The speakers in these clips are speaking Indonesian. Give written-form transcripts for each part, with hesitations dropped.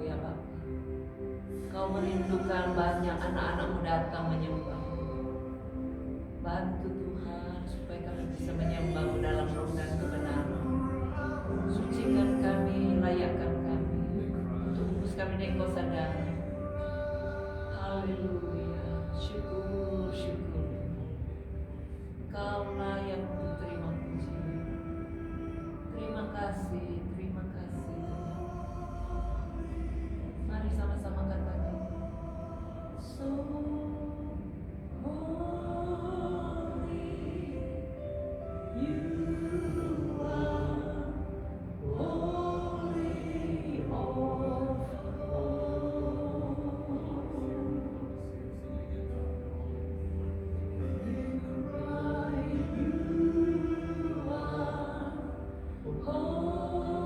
ya Bapa. Kau merindukan banyak anak-anakmu datang menyembah. Bantu Tuhan supaya kami bisa menyembah-Mu dalam roh dan kebenaran. Sucikan kami, layakkan kami, untuk kudus kami naik kau sadar. Haleluya, syukur, syukur. Kau layak untuk terima puji. Terima kasih, terima kasih. Mari sama-sama katakan. So holy, you are holy of all. You are holy.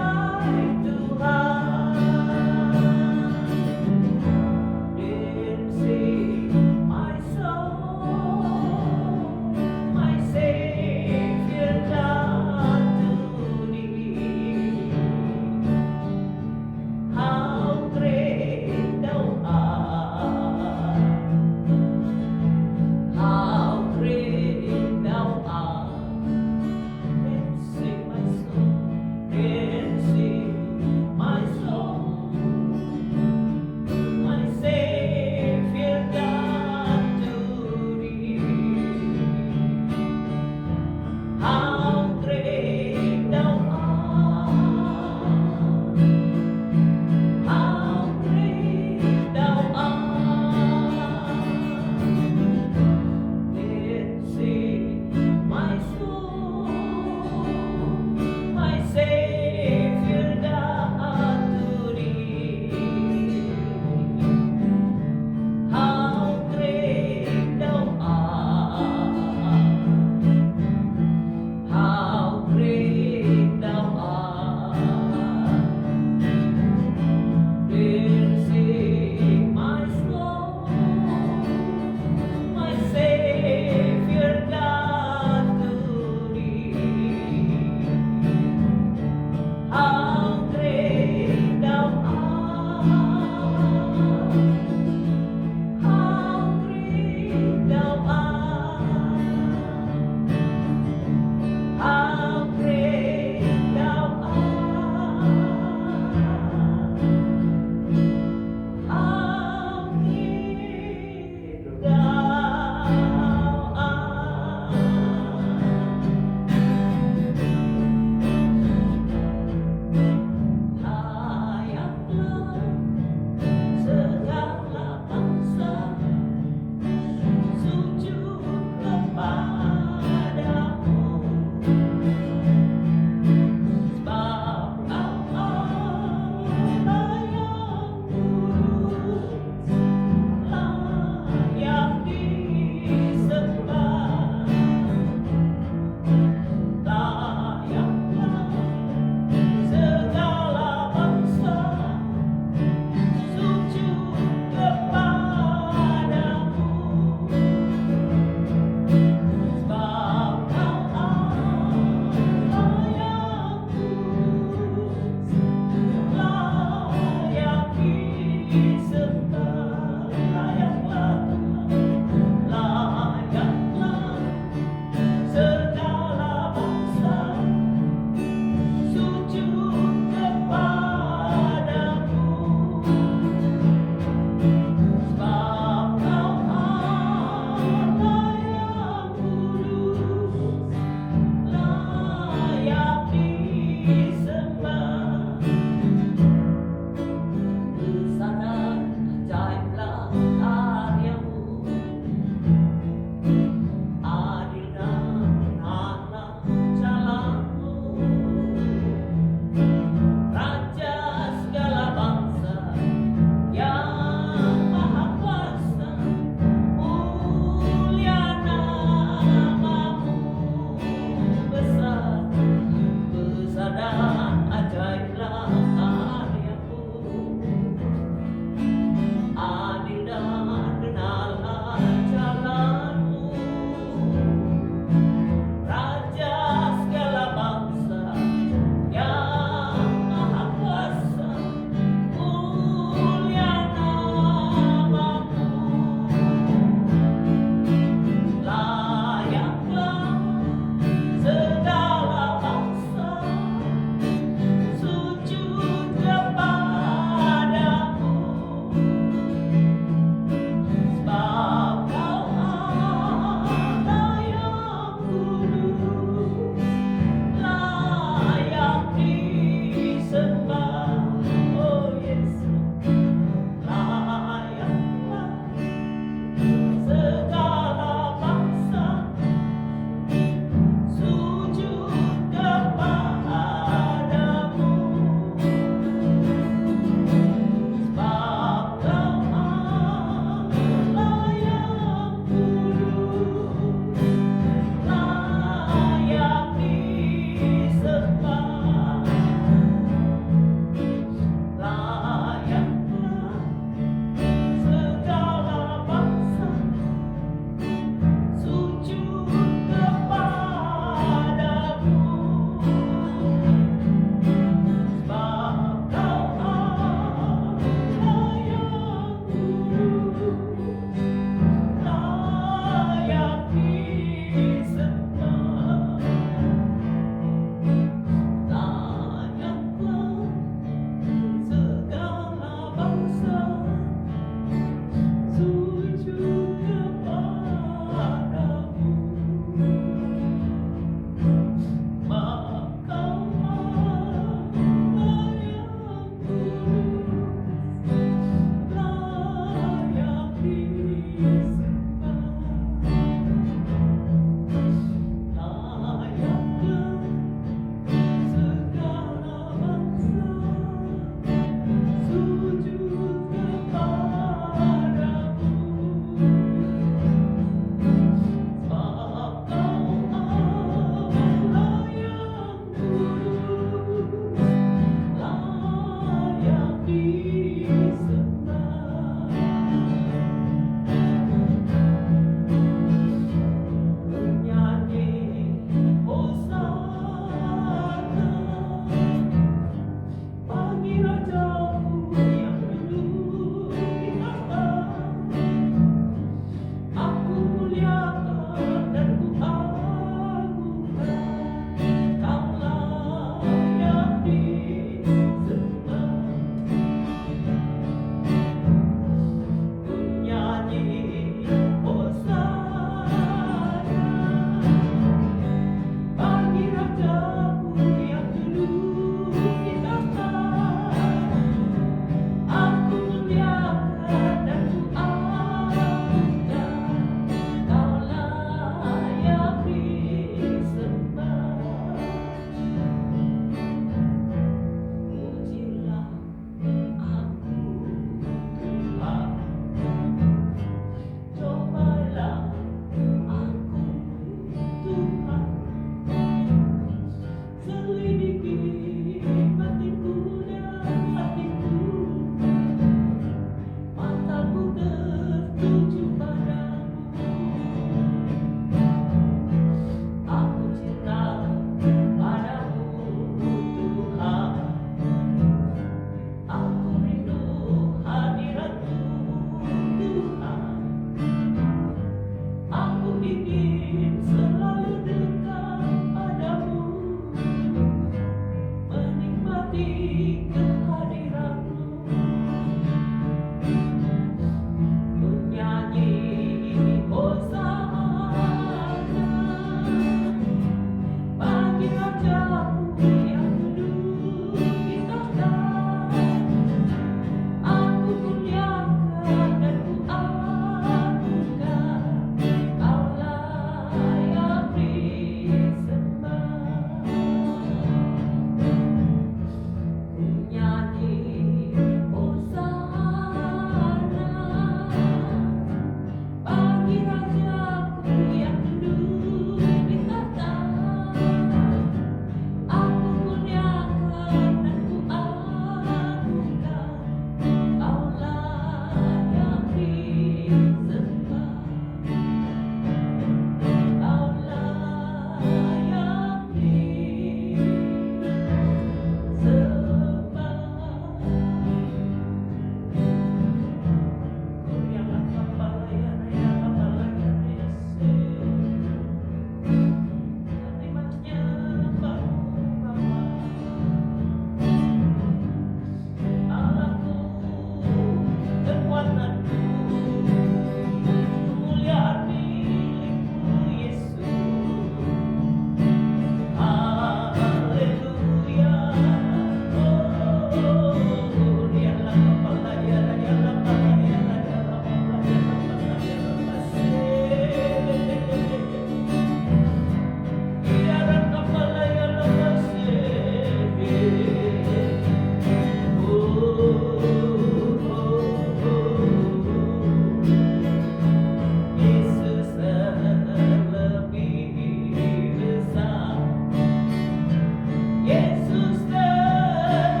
Yesus terlebih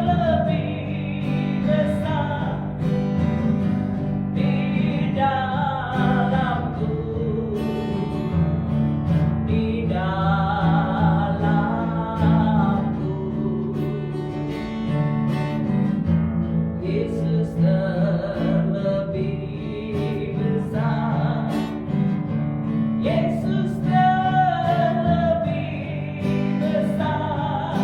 besar di dalamku, di dalamku. Yesus terlebih besar. Yesus terlebih besar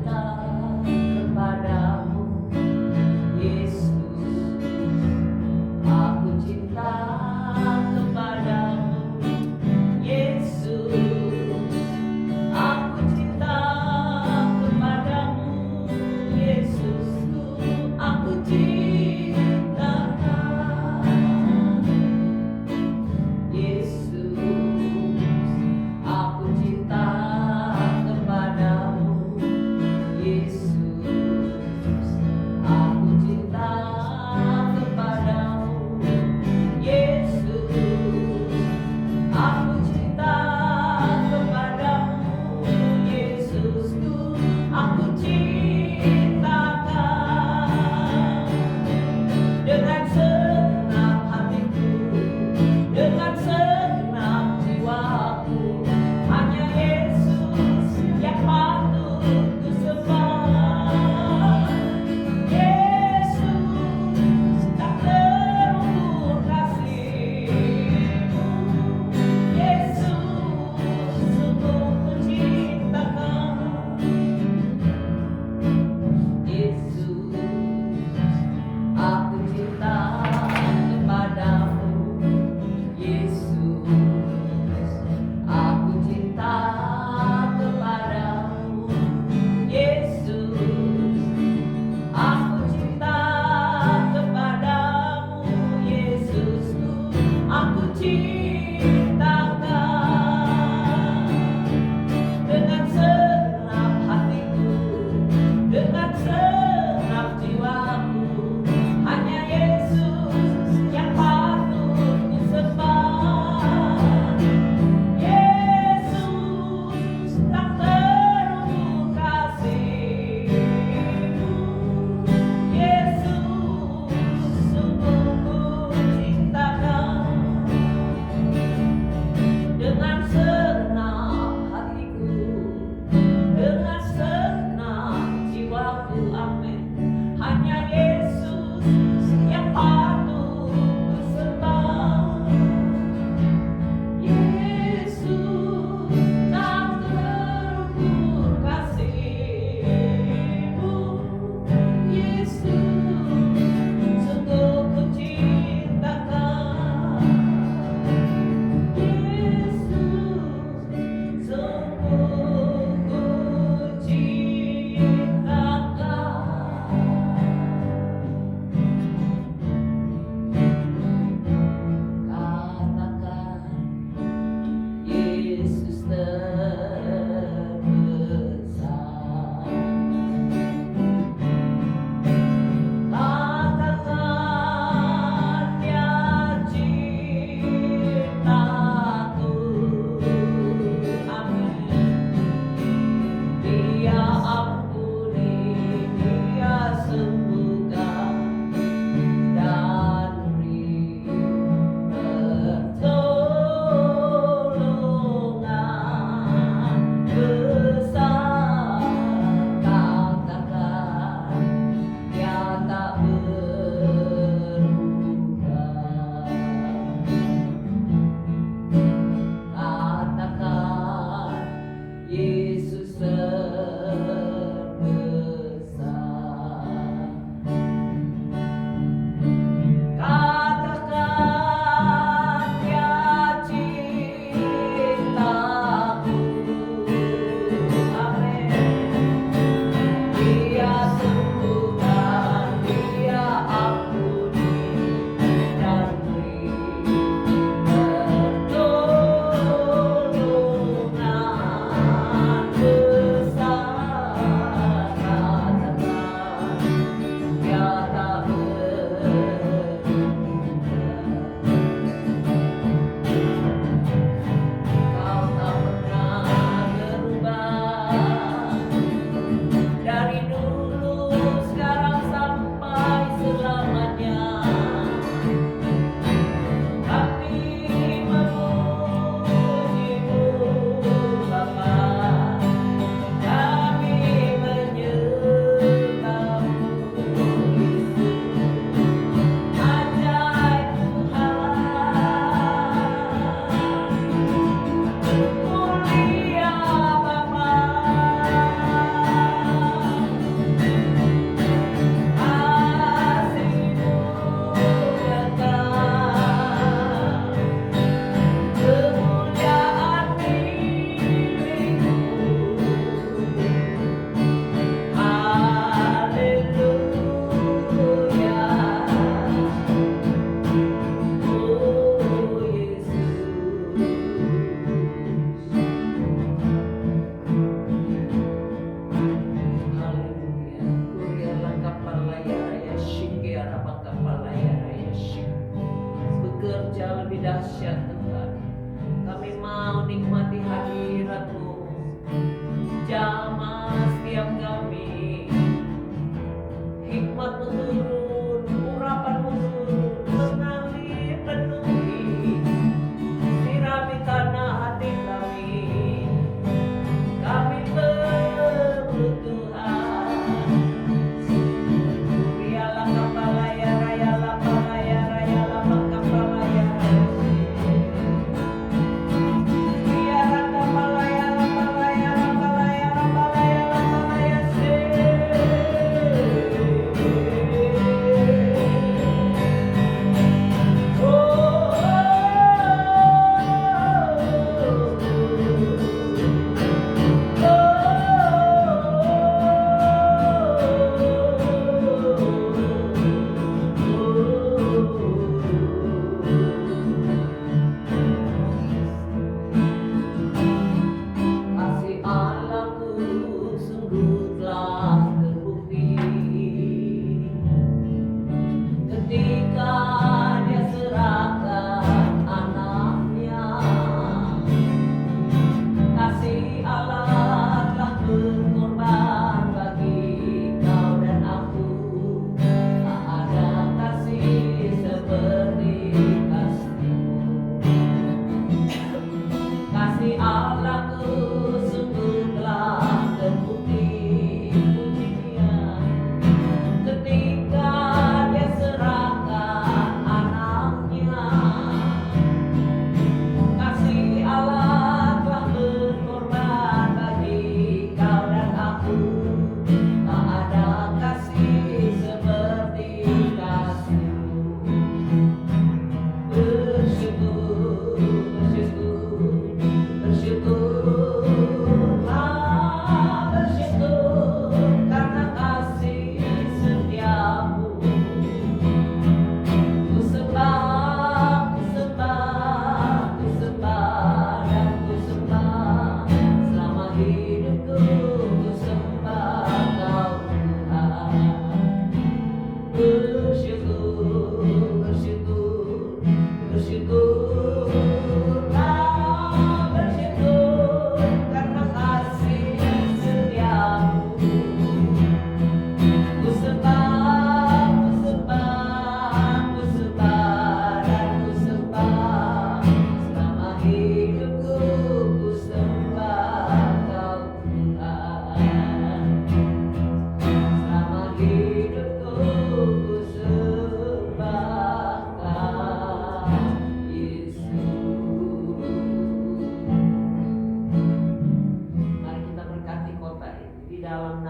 cinta kepadamu, Yesus. Aku cinta kepadamu, Yesus. Aku cinta kepadamu, Yesusku. Aku cinta Yesus. Aku cinta kepadamu, Yesus.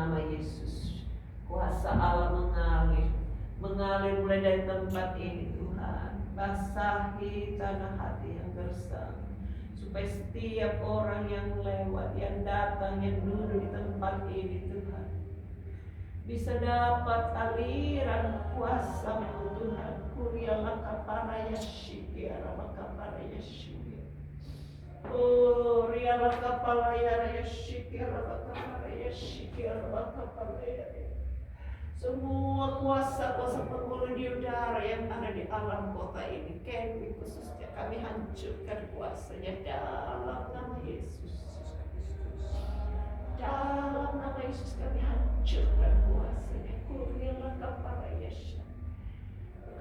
nama Yesus. Kuasa Allah mengalir mulai dari tempat ini Tuhan. Basahi tanah hati yang gersang, supaya setiap orang yang lewat, yang datang, yang duduk di tempat ini Tuhan, bisa dapat aliran kuasa-Mu Tuhan. Kurialah kapara yashikia, kapara yashikia. Oh, rialah kapala ya yashikia, kapara yashikia, kapara ya. Semua kuasa-kuasa penghulu di udara yang ada di alam kota ini, Kemi khususnya, kami hancurkan kuasanya dalam nama Yesus. Dalam nama Yesus kami hancurkan kuasanya. Kurialah kapara yashikia.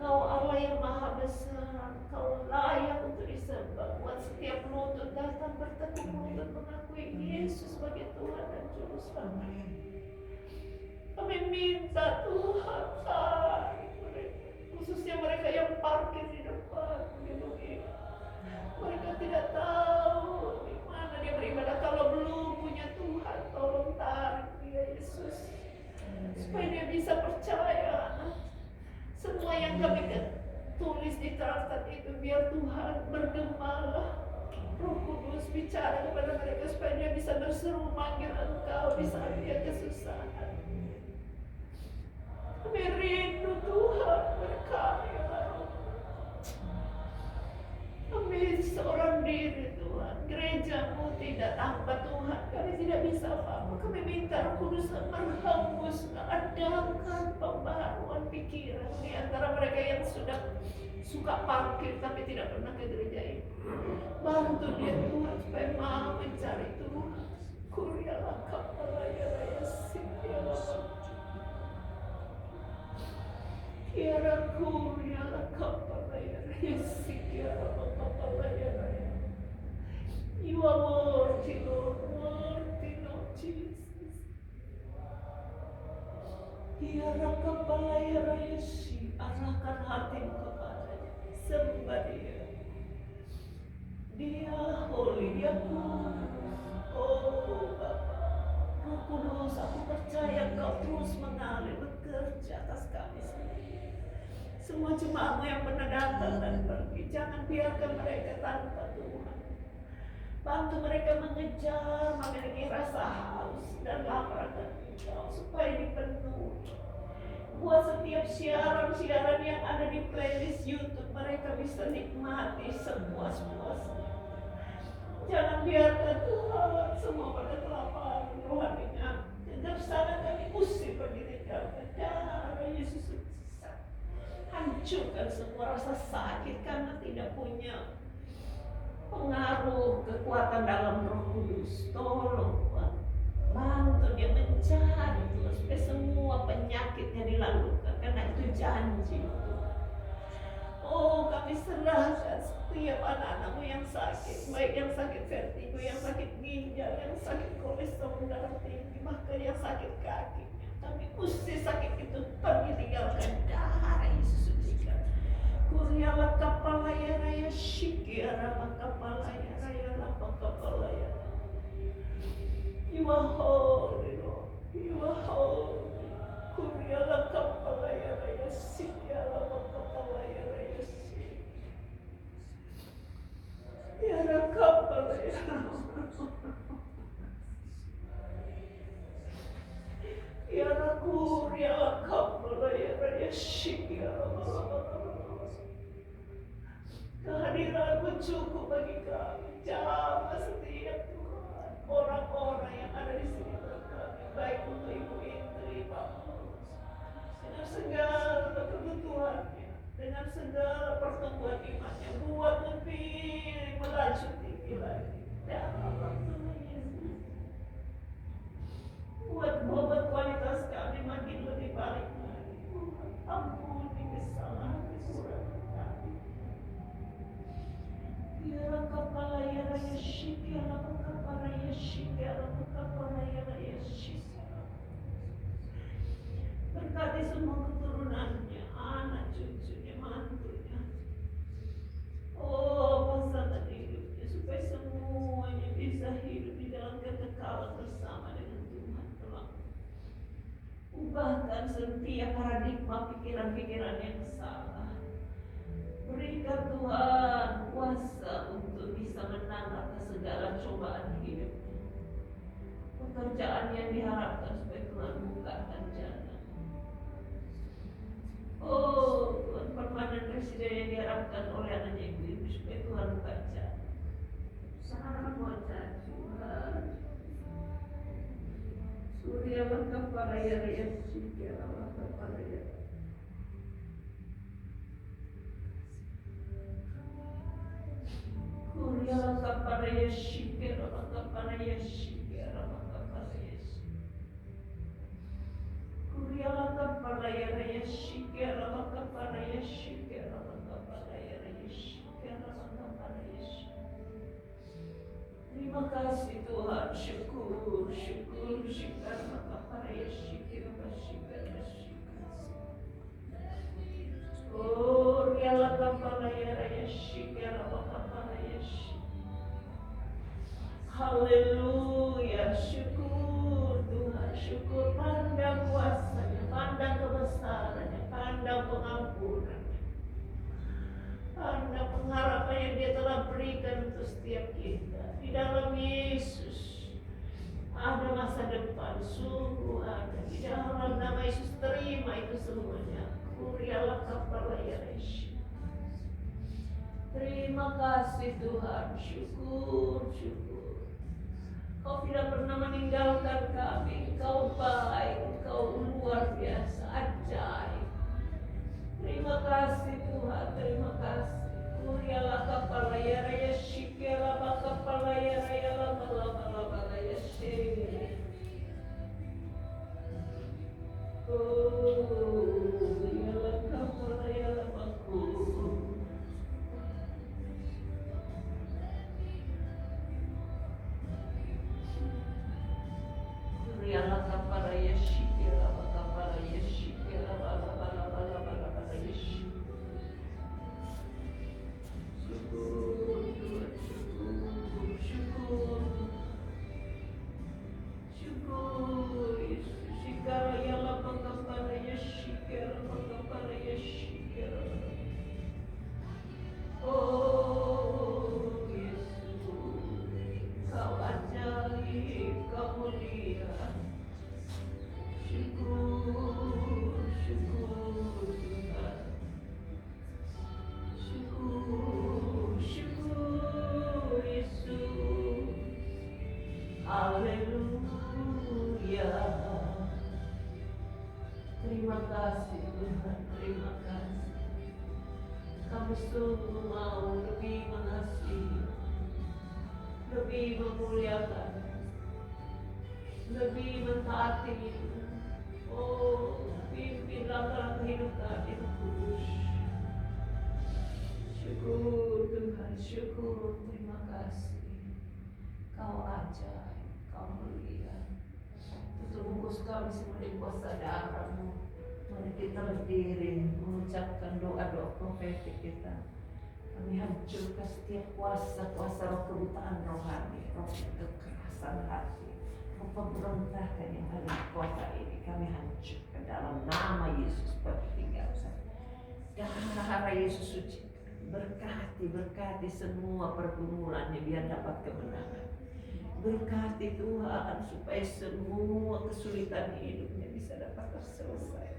Kau Allah yang maha besar, Kau layak untuk disembah. Buat setiap lutut datang bertekuk lutut mengakui Yesus sebagai Tuhan dan Juru Selamat. Kami minta Tuhan saring mereka, khususnya mereka yang parkir di depan gedung ini. Mereka tidak tahu di mana dia beribadah. Kalau belum punya Tuhan, tolong tarik dia Yesus, supaya dia bisa percaya. Semua yang kami tulis di traktat itu, biar Tuhan bergembala. Roh Kudus bicara kepada mereka supaya dia bisa berseru manggil Engkau di saat dia kesusahan. Kami rindu Tuhan berkarya. Kami seorang diri Tuhan, gereja-Mu tidak tanpa Tuhan kami tidak bisa apa-apa. Kami minta Roh Kudus menghembus, adakan pembaharuan pikiran di antara mereka yang sudah suka parkir tapi tidak pernah ke gereja ini. Bantu dia Tuhan supaya mau mencari Tuhan. Kurialah kapala ya raya sikialah. Kiara kurialah kapala ya raya sikialah kapala ya raya. You are worthy, Lord, worthy, Lord Jesus. Kiara kapala ya raya si, arahkan hatimu kepadanya, sembah dia. Dia holy, dia kudus. Oh Bapa, Roh Kudus, aku percaya Kau terus mengalir, bekerja atas kami sendiri. Semua jemaat-Mu yang pernah datang dan pergi, jangan biarkan mereka tanpa Tuhan. Bantu mereka mengejar, memiliki rasa haus dan lapar akan Engkau, supaya dipenuhi. Buat setiap siaran-siaran yang ada di playlist YouTube, mereka bisa nikmati sepuas-puasnya. Jangan biarkan Tuhan semua pada kelaparan rohaninya. Dari sana kami usir pergi tinggalkan darah Yesus sesat. Hancurkan semua rasa sakit karena tidak punya pengaruh kekuatan dalam Roh Kudus. Tolong Tuhan, bantu dia mencari Tuhan, supaya semua penyakitnya dilalukan, karena itu janji Tuhan. Oh, kami serahkan setiap anak-anak-Mu yang sakit, baik yang sakit vertigo, yang sakit ginjal, yang sakit kolesterol darah tinggi, bahkan yang sakit kakinya. Kami usir sakit itu pergi, tinggalkan darah Yesus sucikan. Kurialah kapala ya raya shikiara kapala ya raya lapa kapala ya. You are holy, Lord. You are holy. Kurialah kapala ya raya shikiara kapala ya raya shi. Ya kapala ya. Ya kurialah kapala ya raya shikiara. Kehadiran-Mu cukup bagi kami. Jamah setiap Tuhan orang-orang yang ada di sini kami, baik untuk Ibu Indri, Pak Paulus, dengan segala kebutuhannya, dengan segala pertumbuhan imannya, buat lebih melaju tinggi lagi dalam nama Yesus. Buat bobot kualitas kami makin lebih baik lagi. Ampuni kesalahan kekurangan kami. Ya kapala ya raya shiki ala kapala ya shiki ala kapala ya raya shiki. ubahkan setiap paradigma pikiran-pikiran yang salah. Berikan Tuhan kuasa untuk bisa menang atas segala cobaan hidupnya. Pekerjaan yang diharapkan supaya Tuhan bukakan jalan. Oh Tuhan, permanent presiden yang diharapkan oleh anaknya ibu supaya Tuhan buka jalan. Sangat wajah Tuhan. Surya kepala ya Sikya kepala ya. Surya kepala ya Sikya kepala ya Sikya kepala ya. Surya kepala ya Sikya kepala ya Sikya kepala ya Sikya kepala ya. Terima kasih Tuhan, syukur, syukur, syukur, maka ya syukur, oh, rialah kepala ya raya syukur, maka ya haleluya, syukur Tuhan, syukur, pandang kuasanya, pandang kebesarannya, pandang pengampunan. Karena pengharapan yang Dia telah berikan untuk setiap kita di dalam Yesus ada masa depan, sungguh ada. Di dalam nama Yesus terima itu semuanya. Kurialah kepala ya Yesus. Terima kasih Tuhan, syukur, syukur. Kau tidak pernah meninggalkan kami. Kau baik, Kau luar biasa, ajaib. Terima kasih Tuhan, terima kasih. Kurialah kepala ya raya syikira kepala ya raya lama ya syikira. Oh, kurialah kepala ya lamaku. Kurialah kepala ya syikira kepala ya syikira bala ya syikira. Terima kasih Tuhan, terima kasih. Kami sungguh mau lebih mengasihi, lebih memuliakan, lebih mentaati. Oh, pimpin langkah hidup kami kudus. Syukur Tuhan, syukur, terima kasih. Kau ajaib, Kau mulia. Tutup bungkus kami semua di kuasa darah-Mu. Mari kita berdiri mengucapkan doa-doa profetik kita. Kami hancurkan setiap kuasa-kuasa roh kebutaan rohani, roh kekerasan hati, roh pemberontakan yang ada di kota ini. Kami hancurkan dalam nama Yesus bertinggal. Darah Yesus suci berkati semua pergumulannya biar dapat kemenangan. Berkati Tuhan supaya semua kesulitan hidupnya bisa dapat terselesaikan.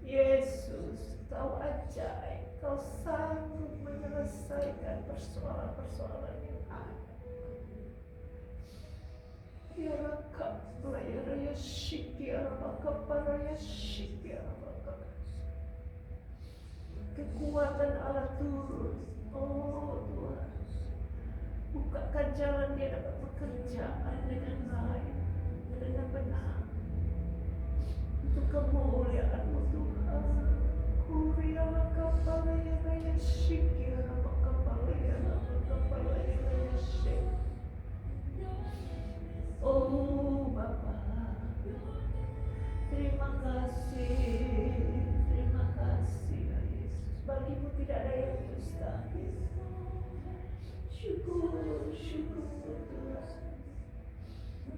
Yesus, Kau ajaib, Kau sanggup menyelesaikan persoalan-persoalan yang ada. Ya Rakab, ya Syik, ya Rakab, ya Syik, ya Rakab. Kekuatan Allah turun, oh Tuhan. Bukakan jalan dia dapat pekerjaan dengan baik, dengan benar. Untuk kemuliaan-Mu Tuhan. Kurialah kepala ya raya syikir, apa kepala ya raya syik. Oh Bapa, terima kasih ya Yesus. Bagi-Mu tidak ada yang mustahil. Syukur Tuhan.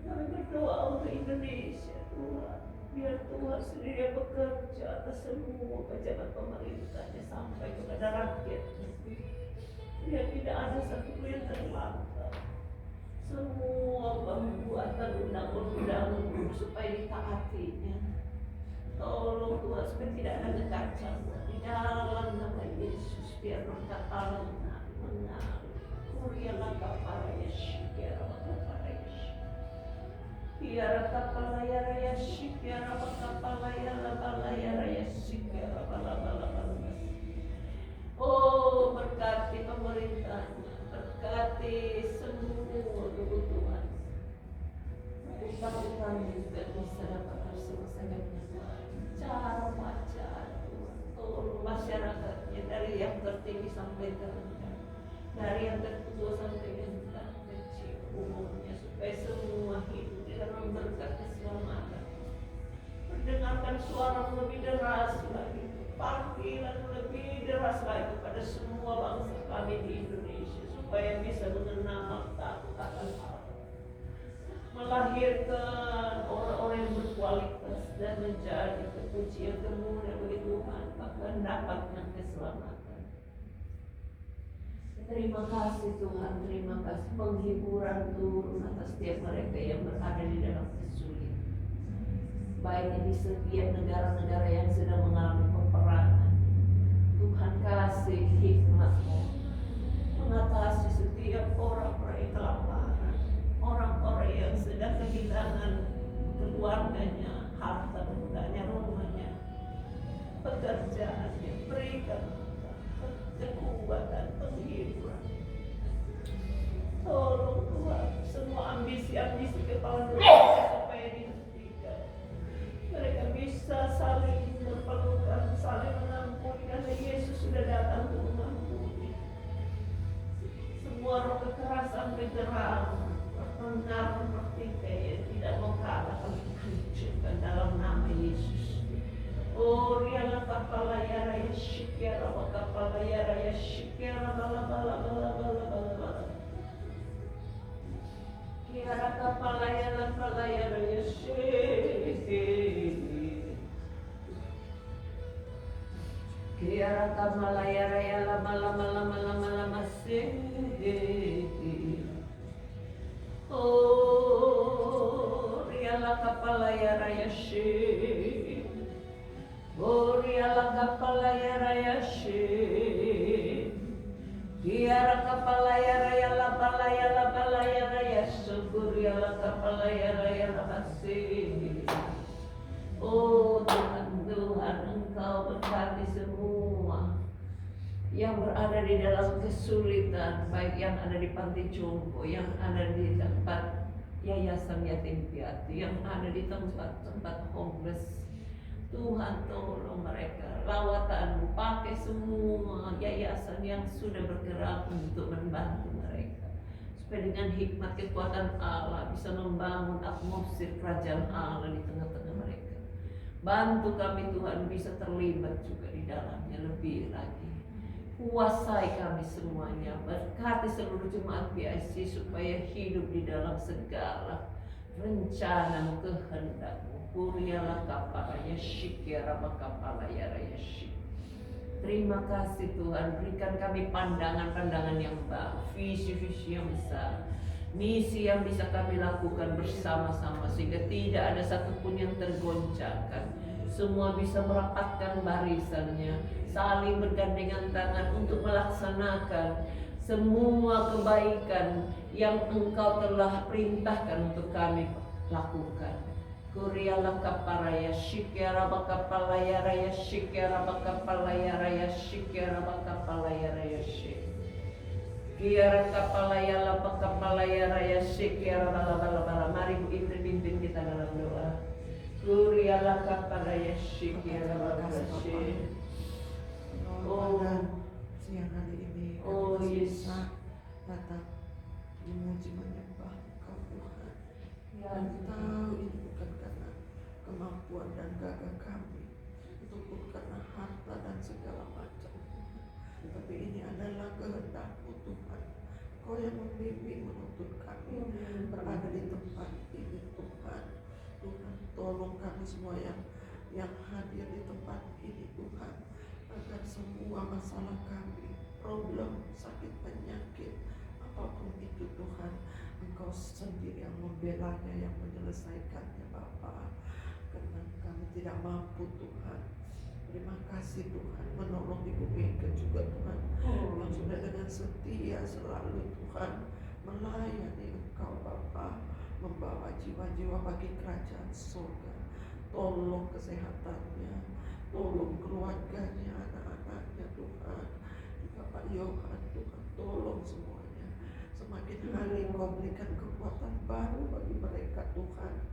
Kami berdoa untuk Indonesia Tuhan. Biar Tuhan sendiri yang bekerja atas semua pejabat pemerintahnya sampai kepada rakyat. Biar tidak ada satu pun yang terlantar. Semua pembuatan undang-undang supaya ditaatinya. Tolong Tuhan supaya tidak ada kekacauan di dalam nama Yesus. Biar berkat Allah mengalir. Kurialah kepala Yesus, biar kepala Yesus. Biar kepala Yesus, biar kepala Yesus, biar kepala. Oh, berkati pemerintahnya, berkati semua kebutuhan. Utang-utang juga bisa dapat terselesaikan. Cara wajah Tuhan, tolong masyarakatnya dari yang tertinggi sampai terendah, dari yang tertua sampai yang terkecil umumnya, supaya semua hidup di dalam berkat keselamatan. Mendengarkan suara lebih deras lagi, panggilan lebih deras lagi kepada semua bangsa kami di Indonesia, supaya bisa mengenal takut akan Allah, melahirkan orang-orang yang berkualitas dan menjadi kepujian kemuliaan bagi Tuhan, bahkan dapatkan keselamatan. Terima kasih Tuhan, terima kasih penghiburan turun atas setiap mereka yang berada di dalam kesulitan, baik di setiap negara-negara yang sedang mengalami peperangan. Tuhan kasih hikmat-Mu mengatasi setiap orang-orang yang kelaparan, orang-orang yang sedang kehilangan keluarganya, harta bendanya, rumahnya, pekerjaannya. Berikan kekuatan, penghiburan. Tolong Tuhan, semua ambisi-ambisi kepala mereka supaya dihentikan. Mereka bisa saling berpelukan, saling mengampuni, karena Yesus sudah datang untuk mengampuni. Semua roh kekerasan, penjarahan, pertengkaran, pertikaian yang tidak mau kalah, kami hancurkan dalam nama Yesus. Oh, rialah kepala ya raya syikira, kepala ya raya syikira, bala. Kiara kepala ya raya syikira. Kiara kepala ya raya bala masih. Oh, rialah kepala ya raya syikira. Boriala kapala ya raya she, kiara kapala ya raya la bala ya raya suguriala kapala ya raya la basi. Oh Tuhan, Tuhan Engkau berkati semua yang berada di dalam kesulitan, baik yang ada di panti jompo, yang ada di tempat yayasan yatim piatu, yang ada di tempat-tempat homeless. Tuhan tolong mereka, lawatan pakai semua yayasan yang sudah bergerak untuk membantu mereka, supaya dengan hikmat kekuatan Allah bisa membangun atmosfer kerajaan Allah di tengah-tengah mereka. Bantu kami Tuhan bisa terlibat juga di dalamnya lebih lagi. Kuasai kami semuanya, berkati seluruh jemaat PIC supaya hidup di dalam segala rencana kehendak-Mu. Kurialah kapala Yesus, kiara kapala ya Yesus. Terima kasih Tuhan, berikan kami pandangan-pandangan yang baru, visi-visi yang besar, misi yang bisa kami lakukan bersama-sama, sehingga tidak ada satupun yang tergoncangkan. Semua bisa merapatkan barisannya, saling bergandengan tangan untuk melaksanakan semua kebaikan yang Engkau telah perintahkan untuk kami lakukan. Kuriala kaparaya shikera bakapalaya raya shikera bakapalaya raya shikera bakapalaya raya shik. Kiara kapalaya la bakapalaya raya shikera bala. Mari Bu Indri pimpin kita dalam doa. Kuriala kaparaya shikera bakapalaya. Oh, siang hari ini oh Yesus yes. datang memuji menyembah Engkau Tuhan. Ya, Dan tahu ini bukan karena kemampuan dan gagah kami, itu pun karena harta dan segala macam, tapi ini adalah kehendak-Mu Tuhan. Kau yang membimbing menuntut kami berada di tempat ini Tuhan. Tuhan tolong kami semua yang hadir di tempat ini Tuhan, agar semua masalah kami, problem, sakit, penyakit, apapun itu Tuhan, Engkau sendiri yang membelanya, yang menyelesaikannya Bapa, karena kami tidak mampu Tuhan. Terima kasih Tuhan, menolong Ibu Mega juga Tuhan, yang sudah dengan setia selalu Tuhan melayani Engkau Bapa, membawa jiwa-jiwa bagi kerajaan surga. Tolong kesehatannya, tolong keluarganya, anak-anaknya Tuhan, juga Pak Yohan Tuhan, tolong semuanya. Semakin hari Kau berikan kekuatan baru bagi mereka Tuhan,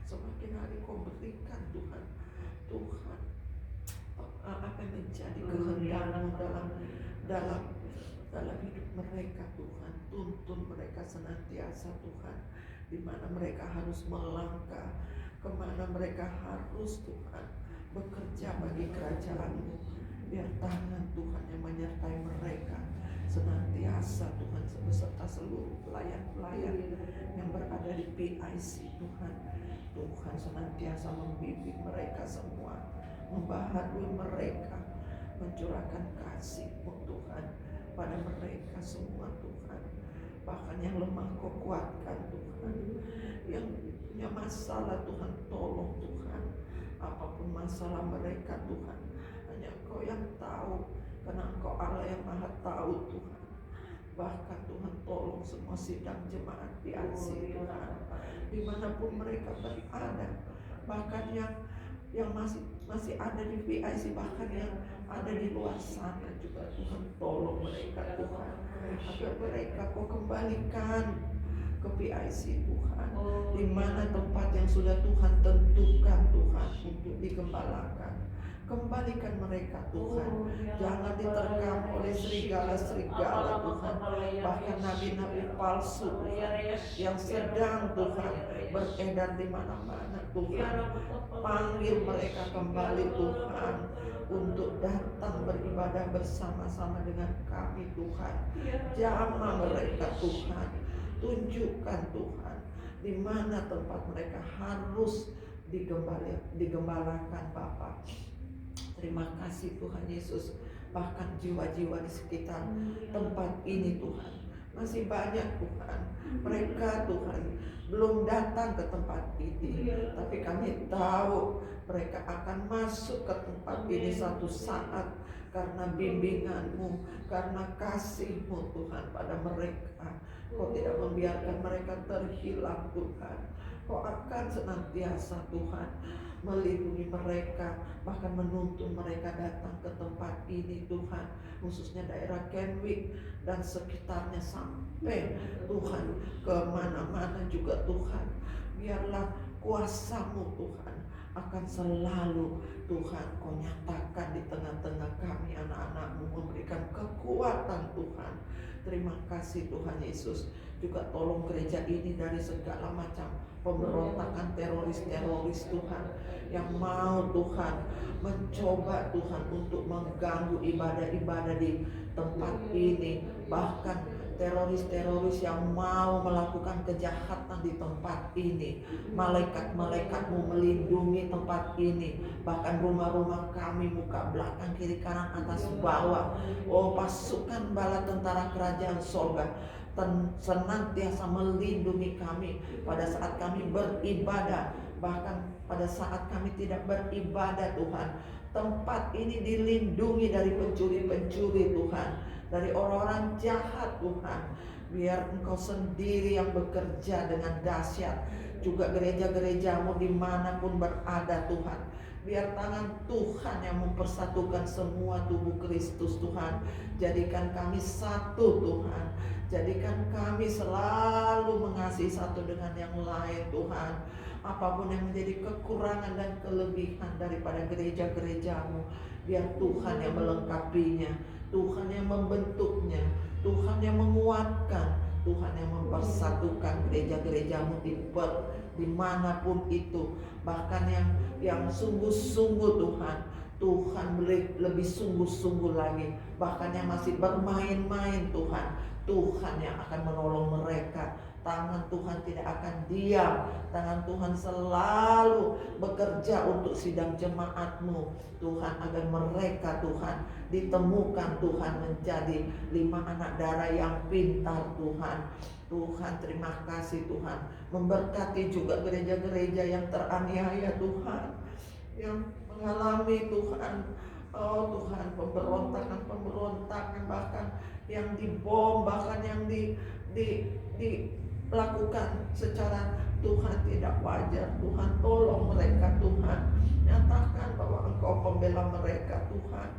semakin hari Kau berikan Tuhan, Tuhan apa yang menjadi kehendak-Mu dalam hidup mereka Tuhan. Tuntun mereka senantiasa Tuhan, di mana mereka harus melangkah, kemana mereka harus Tuhan bekerja bagi kerajaan-Mu. Biar tangan Tuhan yang menyertai mereka senantiasa Tuhan, beserta seluruh pelayan-pelayan yang berada di PIC Tuhan. Tuhan senantiasa membimbing mereka semua, membaharui mereka, mencurahkan kasih-Mu Tuhan pada mereka semua Tuhan. Bahkan yang lemah Kau kuatkan Tuhan, yang punya masalah Tuhan tolong Tuhan. Apapun masalah mereka Tuhan, hanya Engkau yang tahu, karena Engkau Allah yang maha tahu Tuhan. Bahkan Tuhan tolong semua sidang jemaat PIC Tuhan, dimanapun mereka berada, bahkan yang masih ada di PIC, bahkan yang ada di luar sana juga Tuhan tolong mereka Tuhan, agar mereka Kau kembalikan ke PIC Tuhan, di mana tempat yang sudah Tuhan tentukan Tuhan untuk digembalakan. Kembalikan mereka Tuhan, jangan diterkam oleh serigala-serigala Tuhan, bahkan nabi-nabi palsu Tuhan, yang sedang Tuhan beredar di mana-mana Tuhan. Panggil mereka kembali Tuhan, untuk datang beribadah bersama-sama dengan kami Tuhan. Jamah mereka Tuhan, tunjukkan Tuhan di mana tempat mereka harus digembalakan Bapa. Terima kasih Tuhan Yesus. Bahkan jiwa-jiwa di sekitar tempat ini Tuhan, masih banyak Tuhan, mereka Tuhan belum datang ke tempat ini, tapi kami tahu mereka akan masuk ke tempat ini satu saat, karena bimbingan-Mu, karena kasih-Mu Tuhan pada mereka. Kau tidak membiarkan mereka terhilang Tuhan. Kau akan senantiasa Tuhan melindungi mereka, bahkan menuntun mereka datang ke tempat ini Tuhan, khususnya daerah Kenwick dan sekitarnya, sampai Tuhan ke mana-mana juga Tuhan. Biarlah kuasa-Mu Tuhan akan selalu Tuhan Kau nyatakan di tengah-tengah kami anak-anak-Mu, memberikan kekuatan Tuhan. Terima kasih Tuhan Yesus. Juga tolong gereja ini dari segala macam pemberontakan teroris-teroris Tuhan, yang mau Tuhan mencoba Tuhan untuk mengganggu ibadah-ibadah di tempat ini. Bahkan teroris-teroris yang mau melakukan kejahatan di tempat ini, malaikat-malakat-Mu melindungi tempat ini, bahkan rumah-rumah kami, muka belakang, kiri kanan, atas bawah. Oh, pasukan bala tentara kerajaan sorga senantiasa melindungi kami pada saat kami beribadah, bahkan pada saat kami tidak beribadah Tuhan. Tempat ini dilindungi dari pencuri-pencuri Tuhan, dari orang-orang jahat Tuhan. Biar Engkau sendiri yang bekerja dengan dahsyat, juga gereja-gereja-Mu dimanapun berada Tuhan. Biar tangan Tuhan yang mempersatukan semua tubuh Kristus Tuhan. Jadikan kami satu Tuhan. Jadikan kami selalu mengasihi satu dengan yang lain Tuhan. Apapun yang menjadi kekurangan dan kelebihan daripada gereja-gereja-Mu, biar Tuhan yang melengkapinya, Tuhan yang membentuknya, Tuhan yang menguatkan, Tuhan yang mempersatukan gereja-gereja-Mu dimanapun itu. Bahkan yang sungguh-sungguh Tuhan, Tuhan lebih sungguh-sungguh lagi. Bahkan yang masih bermain-main Tuhan, Tuhan yang akan menolong mereka Tangan Tuhan tidak akan diam. Tangan Tuhan selalu bekerja untuk sidang jemaat-Mu Tuhan, agar mereka Tuhan ditemukan Tuhan menjadi 5 anak darah yang pintar Tuhan. Tuhan, terima kasih Tuhan. Memberkati juga gereja-gereja yang teraniaya Tuhan, yang mengalami Tuhan, oh Tuhan, pemberontakan, bahkan yang dibom, bahkan yang dilakukan secara Tuhan tidak wajar. Tuhan, tolong mereka Tuhan. Nyatakan bahwa Engkau pembela mereka Tuhan.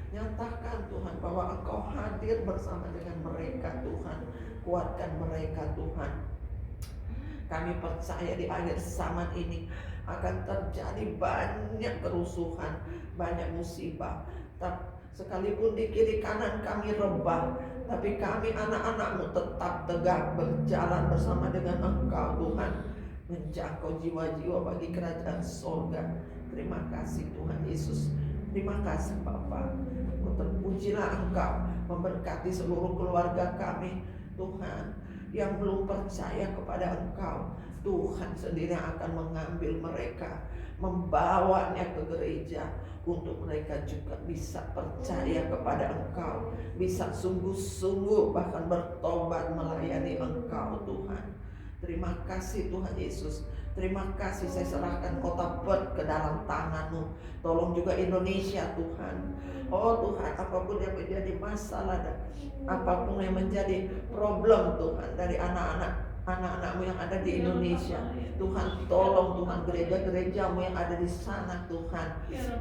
Nyatakan Tuhan bahwa Engkau hadir bersama dengan mereka Tuhan. Kuatkan mereka Tuhan. Kami percaya di akhir zaman ini akan terjadi banyak kerusuhan, banyak musibah. Sekalipun di kiri kanan kami rebah, tapi kami anak-anak-Mu tetap tegak berjalan bersama dengan Engkau Tuhan, menjangkau jiwa-jiwa bagi kerajaan sorga. Terima kasih Tuhan Yesus. Terima kasih Bapa. Terpujilah Engkau, memberkati seluruh keluarga kami Tuhan, yang belum percaya kepada Engkau. Tuhan sendiri akan mengambil mereka, membawanya ke gereja, untuk mereka juga bisa percaya kepada Engkau, bisa sungguh-sungguh bahkan bertobat melayani Engkau Tuhan. Terima kasih Tuhan Yesus. Terima kasih, saya serahkan kota Perth ke dalam tangan-Mu. Tolong juga Indonesia Tuhan. Oh Tuhan, apapun yang menjadi masalah dan apapun yang menjadi problem Tuhan dari anak-anak-Mu yang ada di Indonesia, Tuhan tolong Tuhan, gereja-gereja-Mu yang ada di sana Tuhan.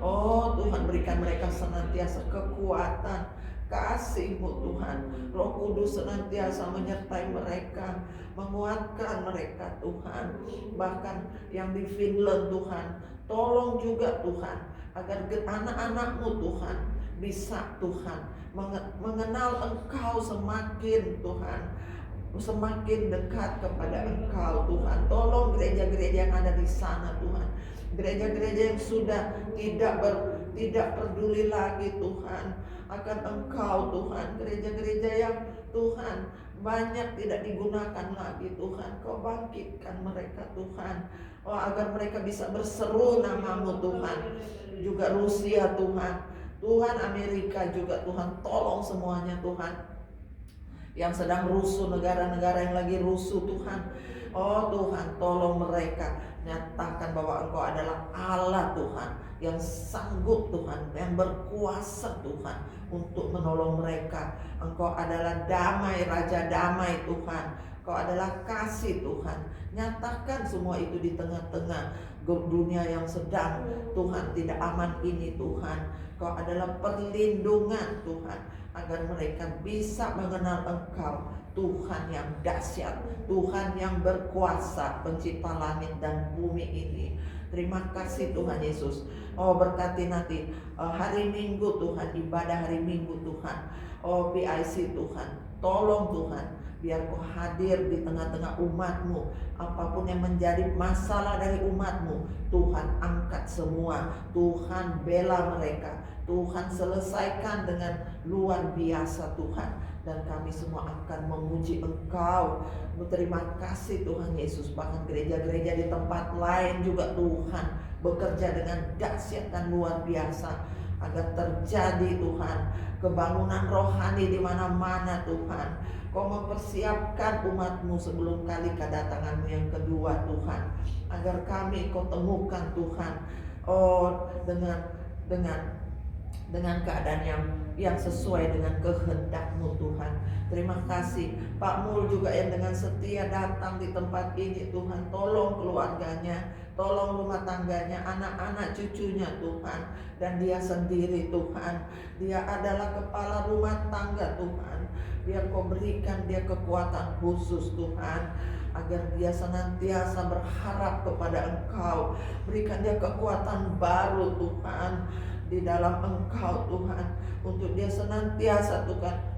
Oh Tuhan, berikan mereka senantiasa kekuatan, kasih-Mu Tuhan. Roh Kudus senantiasa menyertai mereka, menguatkan mereka Tuhan. Bahkan yang di Finland Tuhan, tolong juga Tuhan, agar anak-anak-Mu Tuhan bisa Tuhan mengenal Engkau semakin Tuhan, semakin dekat kepada Engkau Tuhan. Tolong gereja-gereja yang ada di sana Tuhan, gereja-gereja yang sudah tidak peduli lagi Tuhan akan Engkau Tuhan, gereja-gereja yang Tuhan banyak tidak digunakan lagi Tuhan, Kau bangkitkan mereka Tuhan, oh agar mereka bisa berseru nama-Mu Tuhan. Juga Rusia Tuhan, Amerika juga Tuhan, tolong semuanya Tuhan, yang sedang rusuh, negara-negara yang lagi rusuh Tuhan. Oh Tuhan, tolong mereka. Nyatakan bahwa Engkau adalah Allah Tuhan, yang sanggup Tuhan, yang berkuasa Tuhan untuk menolong mereka. Engkau adalah damai, Raja damai Tuhan. Engkau adalah kasih Tuhan. Nyatakan semua itu di tengah-tengah dunia yang sedang Tuhan tidak aman ini Tuhan. Engkau adalah perlindungan Tuhan, agar mereka bisa mengenal Engkau, Tuhan yang dahsyat, Tuhan yang berkuasa, pencipta langit dan bumi ini. Terima kasih Tuhan Yesus. Oh berkati nanti hari Minggu Tuhan, ibadah hari Minggu Tuhan. Oh PIC Tuhan, tolong Tuhan, biar Kau hadir di tengah-tengah umat-Mu. Apapun yang menjadi masalah dari umat-Mu, Tuhan angkat semua. Tuhan bela mereka, Tuhan selesaikan dengan luar biasa Tuhan. Dan kami semua akan memuji Engkau. Terima kasih Tuhan Yesus. Bahkan gereja-gereja di tempat lain juga Tuhan bekerja dengan dahsyat dan luar biasa, agar terjadi Tuhan kebangunan rohani di mana-mana Tuhan. Kau mempersiapkan umat-Mu sebelum kali kedatangan-Mu yang kedua Tuhan, agar kami Kau temukan Tuhan, oh dengan keadaan yang sesuai dengan kehendak-Mu Tuhan. Terima kasih Pak Mul juga yang dengan setia datang di tempat ini Tuhan. Tolong keluarganya, tolong rumah tangganya, anak-anak cucunya Tuhan, dan dia sendiri Tuhan. Dia adalah kepala rumah tangga Tuhan. Biar Kau berikan dia kekuatan khusus Tuhan, agar dia senantiasa berharap kepada Engkau. Berikan dia kekuatan baru Tuhan di dalam Engkau Tuhan, untuk dia senantiasa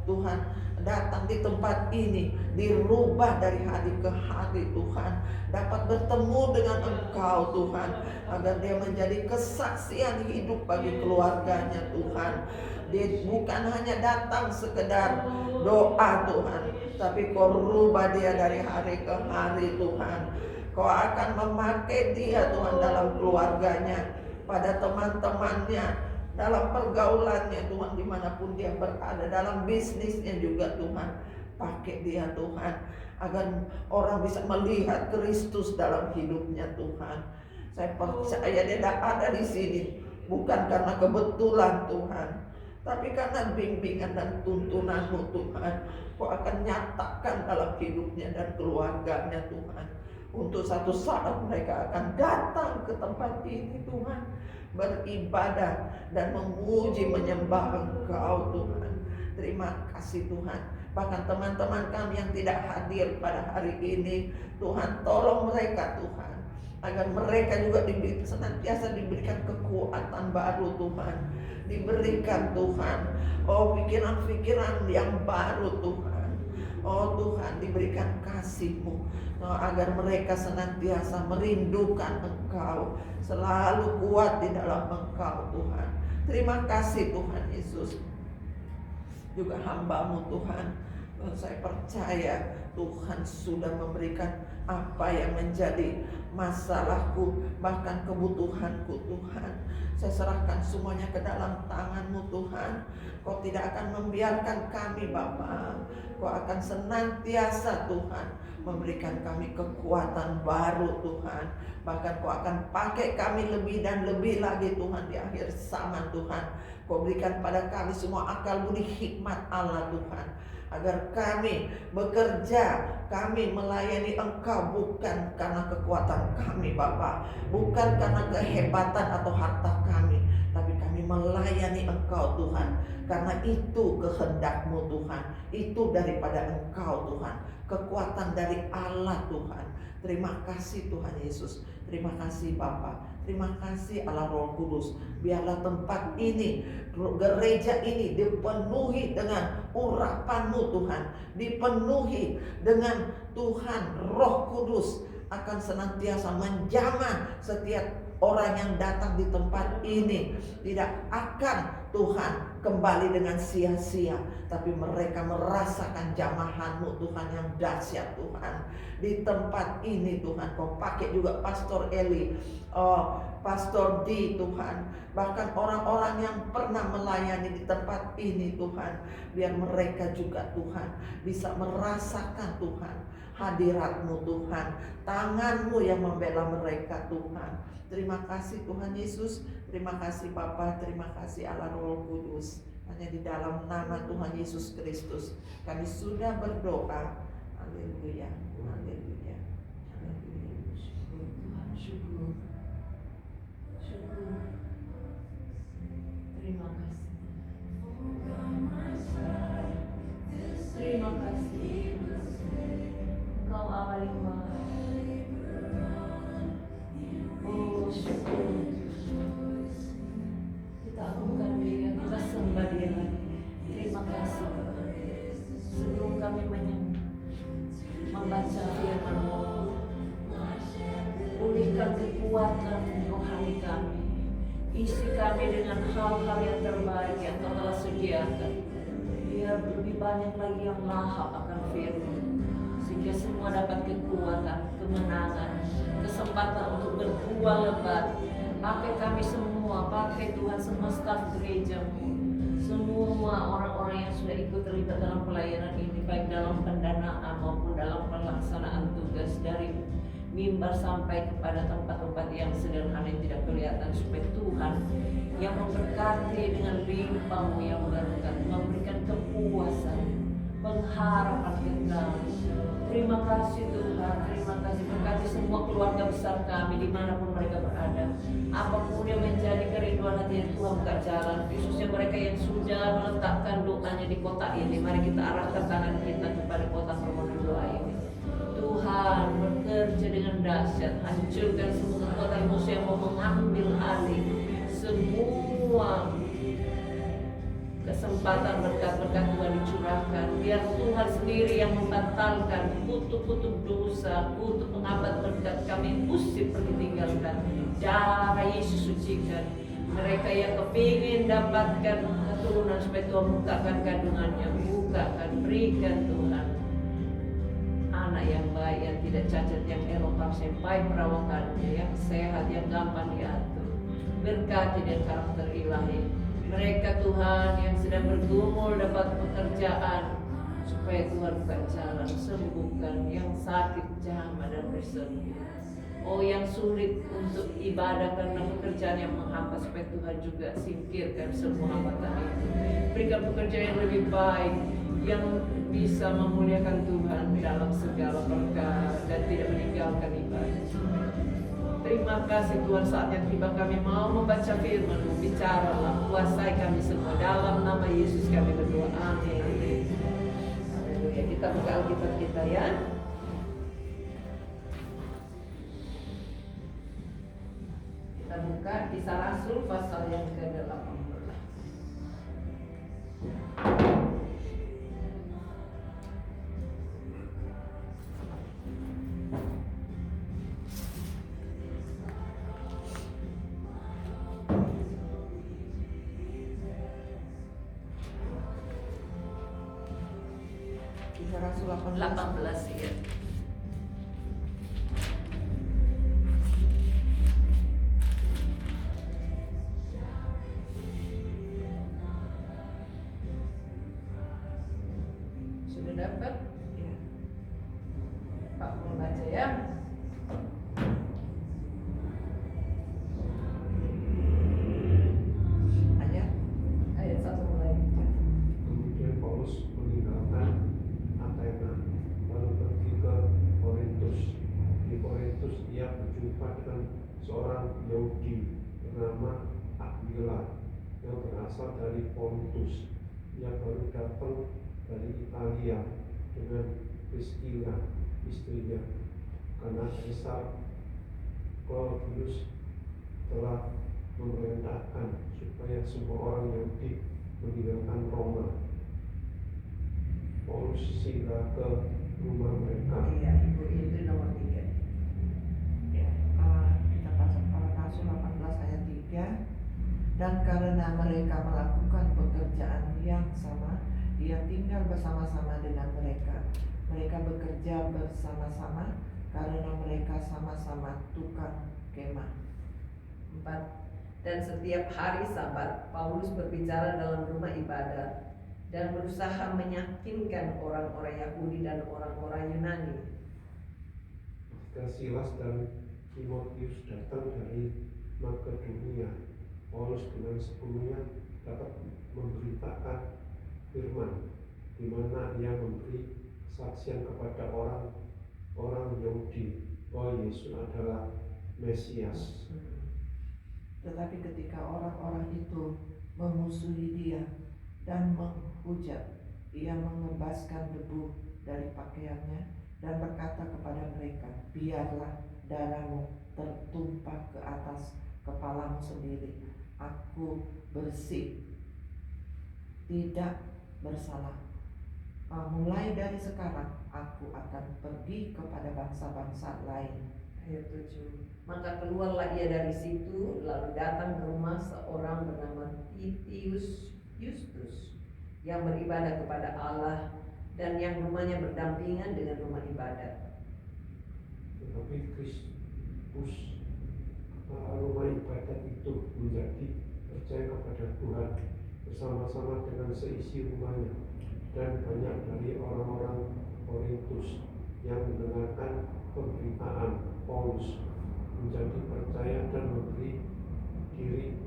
Tuhan datang di tempat ini, dirubah dari hari ke hari Tuhan, dapat bertemu dengan Engkau Tuhan, agar dia menjadi kesaksian hidup bagi keluarganya Tuhan. Dia bukan hanya datang sekedar doa Tuhan, tapi Kau rubah dia dari hari ke hari Tuhan. Kau akan memakai dia Tuhan dalam keluarganya, pada teman-temannya, dalam pergaulannya Tuhan, dimanapun dia berada, dalam bisnisnya juga Tuhan. Pakai dia Tuhan, agar orang bisa melihat Kristus dalam hidupnya Tuhan. Saya percaya dia ada di sini bukan karena kebetulan Tuhan, tapi karena bimbingan dan tuntunanmu Tuhan. Kau akan nyatakan dalam hidupnya dan keluarganya Tuhan. Untuk satu saat mereka akan datang ke tempat ini Tuhan, beribadah dan memuji menyembah Engkau Tuhan. Terima kasih Tuhan. Bahkan teman-teman kami yang tidak hadir pada hari ini, Tuhan tolong mereka Tuhan, agar mereka juga senantiasa diberikan kekuatan baru Tuhan. Diberikan Tuhan, pikiran-pikiran yang baru Tuhan. Tuhan, diberikan kasih-Mu, agar mereka senantiasa merindukan Engkau, selalu kuat di dalam Engkau Tuhan. Terima kasih Tuhan Yesus. Juga hamba-Mu Tuhan, saya percaya Tuhan sudah memberikan apa yang menjadi masalahku, bahkan kebutuhanku Tuhan. Saya serahkan semuanya ke dalam tangan-Mu Tuhan. Kau tidak akan membiarkan kami Bapa. Kau akan senantiasa Tuhan memberikan kami kekuatan baru Tuhan. Bahkan Kau akan pakai kami lebih dan lebih lagi Tuhan di akhir zaman Tuhan. Kau berikan pada kami semua akal budi hikmat Allah Tuhan, agar kami bekerja, kami melayani Engkau bukan karena kekuatan kami Bapa, bukan karena kehebatan atau harta kami, tapi kami melayani Engkau Tuhan, karena itu kehendak-Mu Tuhan, itu daripada Engkau Tuhan, kekuatan dari Allah Tuhan. Terima kasih Tuhan Yesus, terima kasih Bapa, terima kasih Allah Roh Kudus. Biarlah tempat ini, gereja ini dipenuhi dengan urapan-Mu Tuhan, dipenuhi dengan Tuhan Roh Kudus akan senantiasa menjamah setiap orang yang datang di tempat ini. Tidak akan Tuhan kembali dengan sia-sia, tapi mereka merasakan jamahan-Mu Tuhan yang dahsyat Tuhan. Di tempat ini Tuhan, Kau pakai juga Pastor Eli, Pastor D Tuhan, bahkan orang-orang yang pernah melayani di tempat ini Tuhan. Biar mereka juga Tuhan bisa merasakan Tuhan hadirat-Mu Tuhan, tangan-Mu yang membela mereka Tuhan. Terima kasih Tuhan Yesus, terima kasih Bapa, terima kasih Allah Roh Kudus. Hanya di dalam nama Tuhan Yesus Kristus kami sudah berdoa. Haleluya, haleluya, haleluya. Syukur Tuhan, syukur, syukur. Terima kasih, terima kasih. Engkau Allah yang Maha. Oh syukur, kita agungkan Dia, kita sembah Dia lagi. Terima kasih. Sebelum kami membaca firman-Mu, pulihkan kekuatan rohani kami, isi kami dengan hal-hal yang terbaik yang Kau telah sediakan. Biar lebih banyak lagi yang lahap akan firman, sehingga semua dapat kekuatan, kemenangan, kesempatan untuk berbuah lebat. Pakai kami semua, pakai Tuhan semua staf gereja-Mu, semua orang-orang yang sudah ikut terlibat dalam pelayanan ini, baik dalam pendanaan maupun dalam pelaksanaan tugas, dari mimbar sampai kepada tempat-tempat yang sederhana yang tidak kelihatan, supaya Tuhan yang memberkati dengan limpah-Mu yang berkat, memberikan kepuasan, pengharapan kekal. Terima kasih Tuhan, terima kasih. Berkati semua keluarga besar kami dimanapun mereka berada. Apapun yang menjadi kerinduan hati Tuhan, buka jalan. Khususnya mereka yang sudah meletakkan doanya di kota ini, mari kita arahkan tangan kita kepada kota permohonan doa ini. Tuhan bekerja dengan dahsyat, hancurkan semua kekuatan musuh yang mau mengambil alih semua kesempatan berkat-berkat Tuhan dicurahkan. Biar Tuhan sendiri yang membatalkan kutuk-kutuk dosa, kutuk menghambat berkat kami, usir pergi tinggalkan. Darah Yesus sucikan mereka yang kepingin dapatkan keturunan, supaya Tuhan bukakan kandungannya, bukakan, berikan Tuhan. anak yang baik, yang tidak cacat, yang elok, yang baik perawakannya, yang sehat, yang gampang diatur. Berkati dan karakter ilahi mereka Tuhan yang sedang bergumul dapat pekerjaan, supaya Tuhan buka jalan, sembuhkan yang sakit, jamah dan bersembuh. Oh, yang sulit untuk ibadah karena pekerjaan yang menghambat, supaya Tuhan juga singkirkan semua hambatan itu. Berikan pekerjaan yang lebih baik, yang bisa memuliakan Tuhan dalam segala perkara dan tidak meninggalkan ibadah. Terima kasih Tuhan, saat yang tiba kami mau membaca firman-Mu. Bicaralah, kuasai kami semua. Dalam nama Yesus kami berdoa, amin. Haleluya. Kita buka Alkitab kita ya. Kita buka Kisah Rasul pasal yang ke-18. Kisah Rasul 18 ya. Sudah dapat? Ya. Pak mau baca ya. Ayat 1 mulai. Kemudian Paulus meninggalkan Athena lalu pergi ke Korintus. Di Korintus ia berjumpa dengan seorang Yahudi bernama Aquila yang berasal dari Pontus. Ia baru datang dari Italia dengan Priscilla istrinya, karena Kaisar Claudius telah memerintahkan supaya semua orang Yahudi meninggalkan Roma. Paulus singgah ke rumah mereka. Iya, Ibu, itu nomor 3. Ya, kita baca Para Rasul 18 ayat 3. Dan karena mereka melakukan pekerjaan yang sama, ia tinggal bersama-sama dengan mereka. Mereka bekerja bersama-sama karena mereka sama-sama tukang kemah. 4. Dan setiap hari Sabat, Paulus berbicara dalam rumah ibadah dan berusaha meyakinkan orang-orang Yahudi dan orang-orang Yunani. Ketika Silas dan Timotius datang dari Makedonia, Paulus dengan sepenuhnya dapat memberitakan firman, di mana ia memberi kesaksian kepada orang Yahudi bahwa Yesus adalah Mesias. Tetapi ketika orang-orang itu memusuhi dia dan menghujat, ia mengebaskan debu dari pakaiannya dan berkata kepada mereka, biarlah darahmu tertumpah ke atas kepalamu sendiri. Aku bersih, tidak bersalah. Mulai dari sekarang aku akan pergi kepada bangsa-bangsa lain. Ayat 7. Maka keluarlah ia dari situ, lalu datang ke rumah seorang bernama Titius Justus yang beribadah kepada Allah dan yang rumahnya berdampingan dengan rumah ibadah. Tetapi Kristus, rumah ibadat itu menjadi percaya kepada Tuhan bersama-sama dengan seisi rumahnya, dan banyak dari orang-orang Korintus yang mendengarkan pemberitaan Paulus menjadi percaya dan memberi diri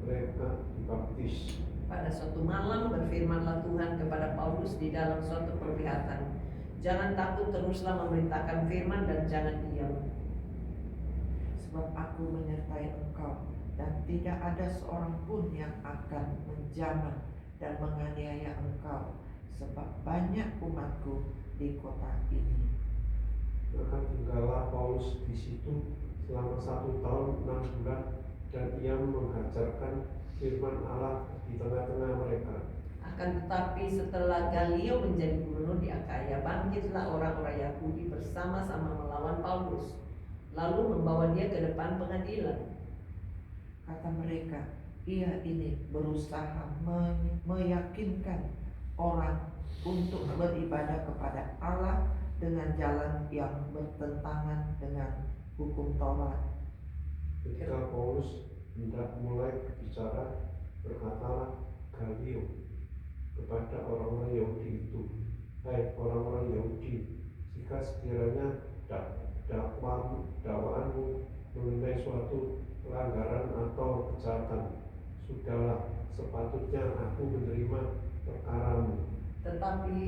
mereka dibaptis. Pada suatu malam berfirmanlah Tuhan kepada Paulus di dalam suatu perlihatan, jangan takut, teruslah memberitakan firman dan jangan diam. Sebab aku menyertai engkau, dan tidak ada seorang pun yang akan menjamah dan menganiaya engkau, sebab banyak umatku di kota ini. Maka tinggallah Paulus di situ selama 1 tahun 6 bulan, dan ia mengajarkan firman Allah di tengah-tengah mereka. Akan tetapi setelah Galio menjadi gubernur di Akaya, bangkitlah orang-orang Yahudi bersama-sama melawan Paulus, lalu membawa dia ke depan pengadilan. Kata mereka, ia ini berusaha meyakinkan orang untuk beribadah kepada Allah dengan jalan yang bertentangan dengan hukum Taurat. Ketika Paulus hendak mulai berbicara, berkatalah Galio kepada orang-orang Yahudi itu, "Hai orang-orang Yahudi, jika sekiranya dakwaanmu mengenai suatu pelanggaran atau kejahatan, sudahlah, sepatutnya aku menerima perkaramu. Tetapi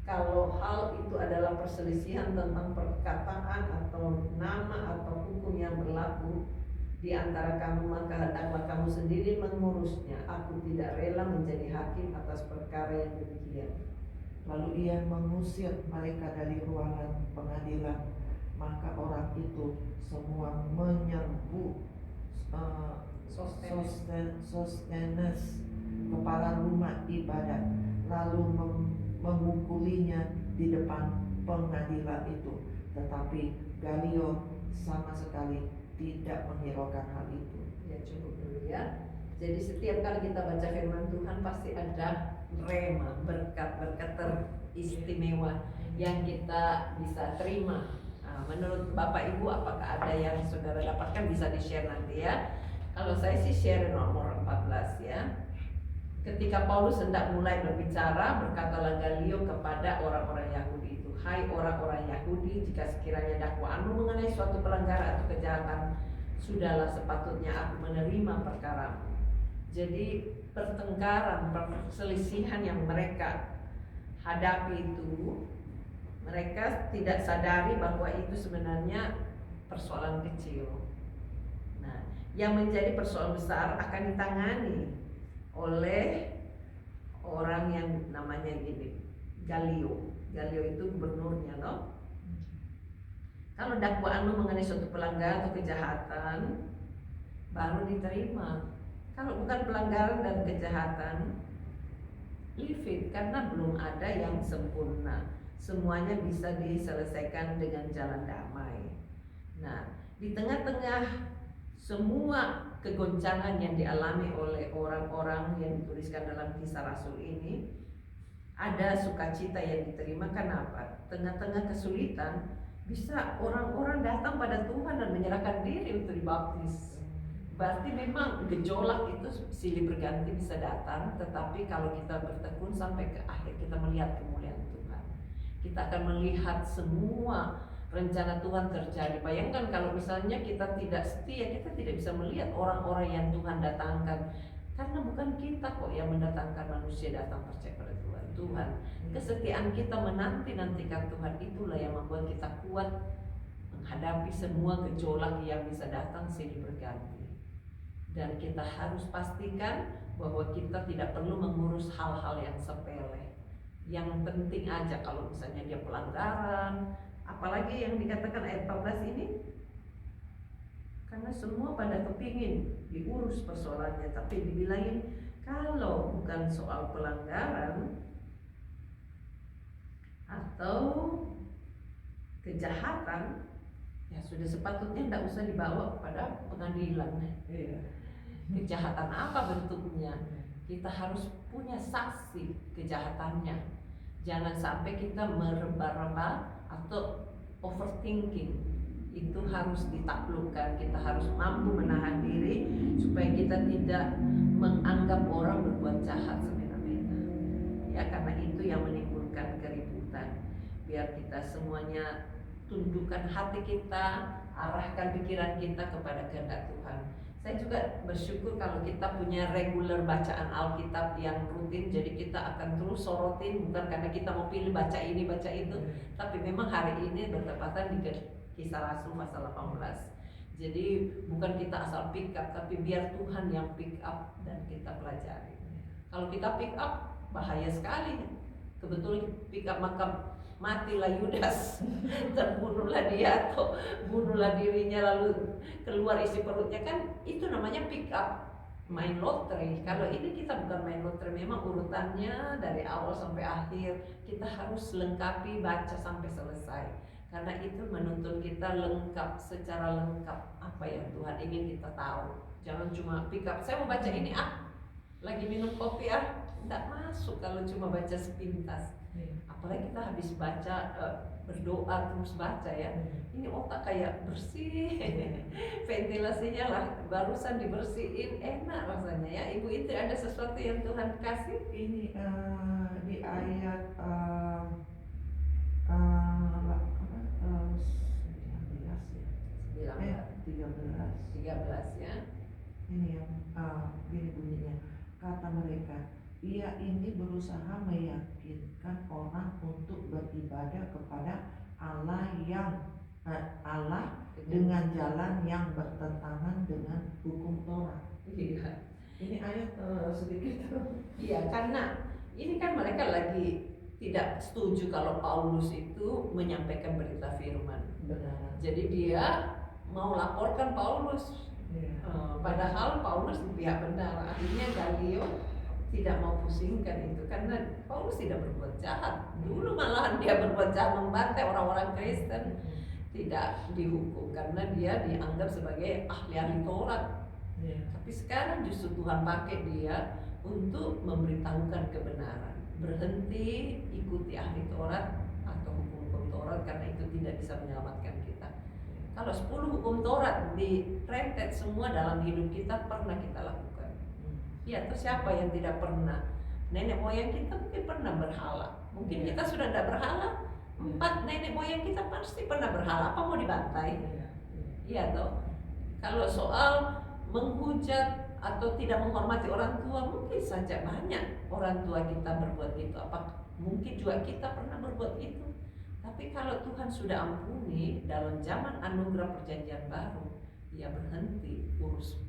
kalau hal itu adalah perselisihan tentang perkataan atau nama atau hukum yang berlaku di antara kamu, maka hendaklah kamu sendiri mengurusnya. Aku tidak rela menjadi hakim atas perkara yang demikian." Lalu ia mengusir mereka dari ruangan pengadilan. Maka orang itu semua menyerbu Sostenes, kepala rumah ibadat, lalu memukulinya di depan pengadilan itu. Tetapi Galio sama sekali tidak menghiraukan hal itu. Ya, cukup dulu ya. Jadi setiap kali kita baca firman Tuhan pasti ada rema, berkat-berkat teristimewa yang kita bisa terima. Nah, menurut Bapak Ibu, apakah ada yang saudara dapatkan, bisa di-share nanti ya. Kalau saya sih share nomor 14 ya. Ketika Paulus hendak mulai berbicara, berkatalah Galio kepada orang-orang Yahudi itu, "Hai orang-orang Yahudi, jika sekiranya dakwaanmu mengenai suatu pelanggaran atau kejahatan, sudahlah, sepatutnya aku menerima perkaramu." Jadi pertengkaran, perselisihan yang mereka hadapi itu, mereka tidak sadari bahwa itu sebenarnya persoalan kecil. Nah, yang menjadi persoalan besar akan ditangani oleh orang yang namanya gini, Galio. Galio itu gubernurnya, loh. Kalau dakwaanmu mengenai suatu pelanggaran atau kejahatan, baru diterima. Kalau bukan pelanggaran dan kejahatan, leave it, karena belum ada yang sempurna. Semuanya bisa diselesaikan dengan jalan damai. Nah, di tengah-tengah semua kegoncangan yang dialami oleh orang-orang yang dituliskan dalam Kisah Rasul ini, ada sukacita yang diterima. Kenapa? Tengah-tengah kesulitan bisa orang-orang datang pada Tuhan dan menyerahkan diri untuk dibaptis. Berarti memang gejolak itu silih berganti bisa datang, tetapi kalau kita bertekun sampai ke akhir, kita melihat kemuliaan Tuhan, kita akan melihat semua rencana Tuhan terjadi. Bayangkan kalau misalnya kita tidak setia, kita tidak bisa melihat orang-orang yang Tuhan datangkan, karena bukan kita kok yang mendatangkan manusia datang percaya pada Tuhan. Tuhan, kesetiaan kita menanti-nantikan Tuhan, itulah yang membuat kita kuat menghadapi semua gejolak yang bisa datang silih berganti. Dan kita harus pastikan bahwa kita tidak perlu mengurus hal-hal yang sepele. Yang penting aja kalau misalnya dia pelanggaran, apalagi yang dikatakan ayat 14 ini, karena semua pada kepingin diurus persoalannya, tapi dibilangin kalau bukan soal pelanggaran atau kejahatan, ya sudah sepatutnya tidak usah dibawa kepada pengadilan. Kejahatan apa bentuknya? Kita harus punya saksi kejahatannya. Jangan sampai kita merebah-rebah atau overthinking. Itu harus ditaklukkan. Kita harus mampu menahan diri supaya kita tidak menganggap orang berbuat jahat semena-mena. Ya, karena itu yang menimbulkan keributan. Biar kita semuanya tundukkan hati kita, arahkan pikiran kita kepada kehendak Tuhan. Saya juga bersyukur kalau kita punya regular bacaan Alkitab yang rutin, jadi kita akan terus sorotin, bukan karena kita mau pilih baca ini, baca itu, tapi memang hari ini bertepatan di Kisah Rasul pasal 18. Jadi bukan kita asal pick up, tapi biar Tuhan yang pick up dan kita pelajari. Kalau kita pick up, bahaya sekali. Kebetulan pick up maka matilah Yudas, terbunuhlah dia atau bunuhlah dirinya lalu keluar isi perutnya, kan itu namanya pick up, main lotre. Kalau ini kita bukan main lotre, memang urutannya dari awal sampai akhir kita harus lengkapi, baca sampai selesai, karena itu menuntut kita lengkap, secara lengkap apa yang Tuhan ingin kita tahu. Jangan cuma pick up, saya mau baca ini lagi minum kopi tidak masuk kalau cuma baca sepintas. Apalagi kita habis baca, berdoa terus baca ya, ini otak kayak bersih, ventilasinya lah barusan dibersihin, enak rasanya ya. Ibu itu ada sesuatu yang Tuhan kasih. Ini di ayat 13 ya. Ini yang gini bunyinya, kata mereka, ia ini berusaha meyakinkan orang untuk beribadah kepada Allah dengan jalan yang bertentangan dengan hukum Taurat. Iya. Ini ayat sedikit. Iya, karena ini kan mereka lagi tidak setuju kalau Paulus itu menyampaikan berita firman. Benar. Jadi dia mau laporkan Paulus. Padahal Paulus di pihak benar. Akhirnya Galio tidak mau pusingkan itu karena Paulus tidak berbuat jahat. Dulu malahan dia berbuat jahat, membantai orang-orang Kristen. Tidak dihukum karena dia dianggap sebagai ahli Taurat. Tapi sekarang justru Tuhan pakai dia untuk memberitahukan kebenaran. Berhenti ikuti ahli Taurat atau hukum-hukum Taurat karena itu tidak bisa menyelamatkan kita. Kalau 10 hukum Taurat direntet semua dalam hidup kita pernah kita lakukan. Ya, terus siapa yang tidak pernah? Nenek moyang kita mungkin pernah berhala. Mungkin kita sudah tidak berhala. 4 nenek moyang kita pasti pernah berhala. Apa mau dibantai? Iya toh. Kalau soal menghujat atau tidak menghormati orang tua, mungkin saja banyak orang tua kita berbuat itu. Apa mungkin juga kita pernah berbuat itu? Tapi kalau Tuhan sudah ampuni dalam zaman anugerah perjanjian baru, dia berhenti urus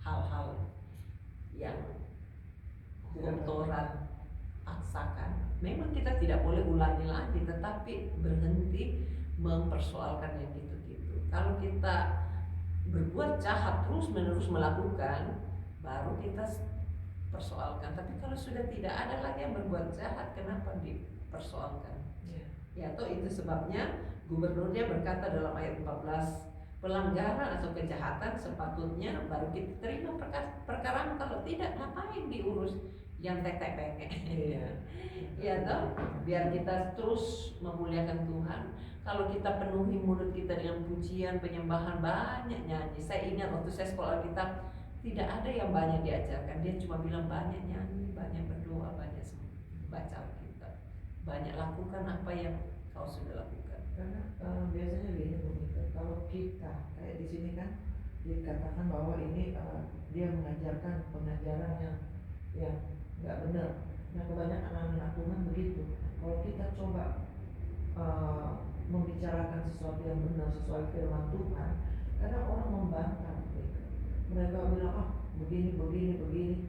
hal-hal yang hukum Taurat paksakan. Memang kita tidak boleh ulangi lagi, tetapi berhenti mempersoalkan yang gitu-gitu. Kalau kita berbuat jahat terus-menerus melakukan, baru kita persoalkan. Tapi kalau sudah tidak ada lagi yang berbuat jahat, kenapa dipersoalkan? Ya, toh itu sebabnya gubernurnya berkata dalam ayat 14, pelanggaran atau kejahatan sepatutnya baru kita terima perkara, kalau tidak ngapain diurus yang tek-tek-pengek. Ya toh, biar kita terus memuliakan Tuhan. Kalau kita penuhi mulut kita dengan pujian, penyembahan, banyak nyanyi. Saya ingat waktu saya sekolah Alkitab, tidak ada yang banyak diajarkan. Dia cuma bilang banyak nyanyi, banyak berdoa, banyak baca Alkitab, banyak lakukan apa yang kau sudah lakukan. Karena biasanya gini Bu Mika, kalau kita kayak di sini kan dikatakan bahwa ini dia mengajarkan pengajaran yang nggak benar. Nah, kebanyakan anak-anak Tuhan begitu. Kalau kita coba membicarakan sesuatu yang benar sesuai firman Tuhan, kadang orang membantah mereka. Mereka bilang begini.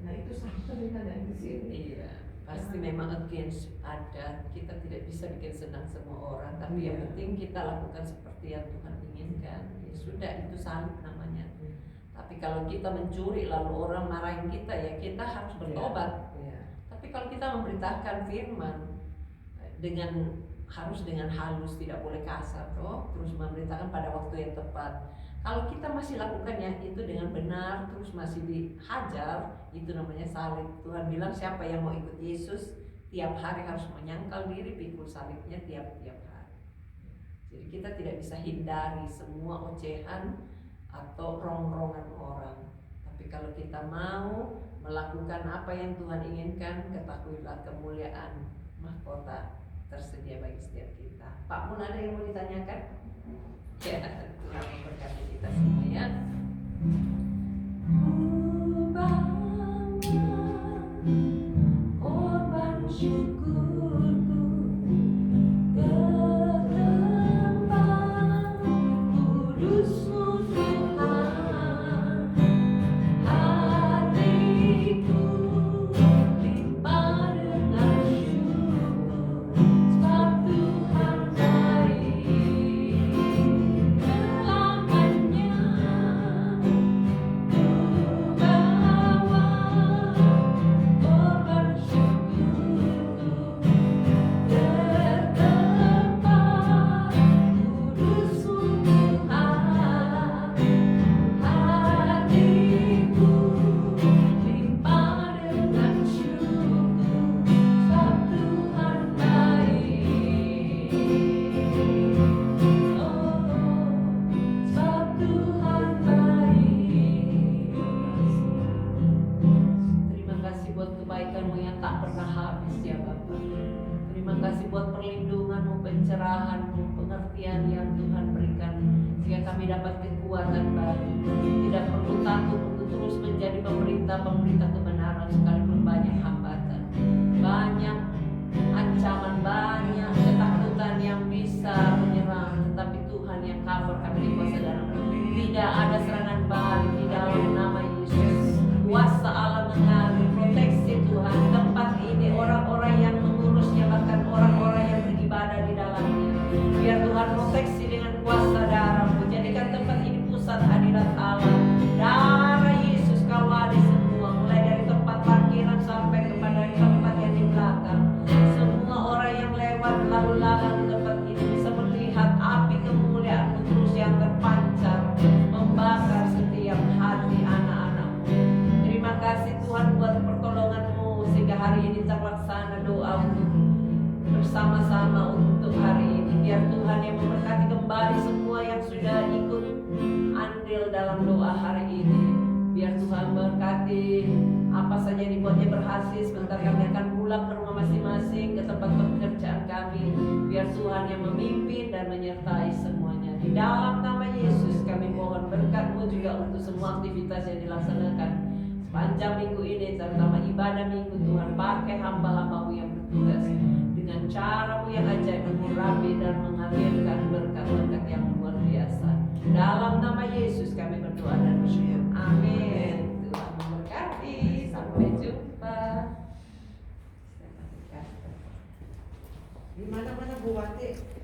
Nah, itu sama dengan yang di sini. Iya, pasti memang against ada. Kita tidak bisa bikin senang semua orang, tapi yang penting kita lakukan seperti yang Tuhan inginkan. Ya sudah, itu salib namanya. Tapi kalau kita mencuri lalu orang marahin kita, ya kita harus bertobat. Tapi kalau kita memberitakan firman harus dengan halus, tidak boleh kasar toh, terus memberitakan pada waktu yang tepat. Kalau kita masih lakukannya itu dengan benar, terus masih dihajar, itu namanya salib. Tuhan bilang siapa yang mau ikut Yesus tiap hari harus menyangkal diri, pikul salibnya tiap-tiap hari. Jadi kita tidak bisa hindari semua ocehan atau rongrongan orang. Tapi kalau kita mau melakukan apa yang Tuhan inginkan, ketahuilah kemuliaan mahkota tersedia bagi setiap kita. Pak Mun, ada yang mau ditanyakan? Ya, Tuhan memberkati kita semua ya. Korban syukurku ketembang kudus-Mu Tuhan, hatiku limpah dengan syukur sebab Tuhan baik selamanya. Ku bawa korban syukurku buat perlindungan-Mu, pencerahan-Mu, pengertian yang Tuhan berikan, sehingga kami dapat kekuatan baru. Tidak perlu takut untuk terus menjadi pemerintah kebenaran sekalipun banyak hambatan, banyak ancaman, banyak ketakutan yang bisa menyerang, tetapi Tuhan yang cover kami di kuasa darah. Tidak ada serangan balik di dalam nama Yesus. Kuasa Allah mengalir, proteksi Tuhan tempat ini, orang-orang yang mengurusnya, bahkan orang-orang yang beribadah di dalamnya. Biar Tuhan proteksi dengan kuasa darah-Mu. Jadikan tempat ini pusat hadirat Allah. Darah Yesus kawali semua, mulai dari tempat parkiran sampai kepada tempat yang di belakang. Semua orang yang lewat lalu lalang di tempat ini bisa melihat api kemuliaan-Mu terus yang terpancar, membakar setiap hati anak-anak-Mu. Terima kasih Tuhan buat pertolongan-Mu, sehingga hari ini terlaksana doa bersama-sama untuk hari ini. Biar Tuhan yang memberkati kembali semua yang sudah ikut andil dalam doa hari ini. Biar Tuhan berkati apa saja yang dibuatnya berhasil. Sebentar kami akan pulang ke rumah masing-masing, ke tempat pekerjaan kami. Biar Tuhan yang memimpin dan menyertai semuanya. Di dalam nama Yesus kami mohon berkat-Mu juga untuk semua aktivitas yang dilaksanakan sepanjang minggu ini, terutama ibadah minggu. Tuhan pakai hamba-hamba-Mu yang bertugas dengan cara-Mu yang ajaib, mengurapi dan mengalirkan berkat-berkat yang luar biasa. Dalam nama Yesus kami berdoa dan bersyukur. Amin. Tuhan memberkati. Sampai jumpa. Di mana-mana Bu Wati.